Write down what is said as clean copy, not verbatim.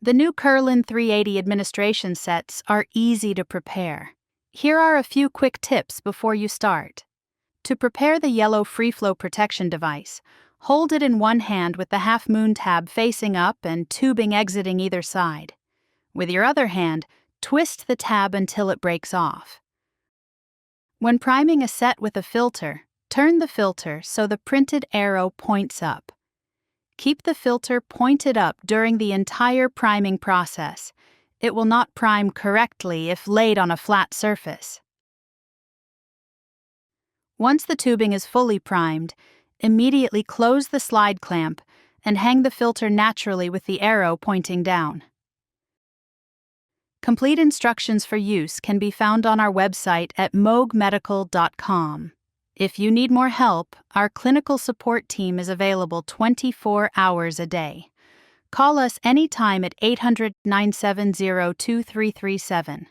The new CURLIN 380 administration sets are easy to prepare. Here are a few quick tips before you start. To prepare the yellow free flow protection device, hold it in one hand with the half moon tab facing up and tubing exiting either side. With your other hand, twist the tab until it breaks off. When priming a set with a filter, turn the filter so the printed arrow points up. Keep the filter pointed up during the entire priming process. It will not prime correctly if laid on a flat surface. Once the tubing is fully primed, immediately close the slide clamp and hang the filter naturally with the arrow pointing down. Complete instructions for use can be found on our website at moogmedical.com. If you need more help, our clinical support team is available 24 hours a day. Call us anytime at 800-970-2337.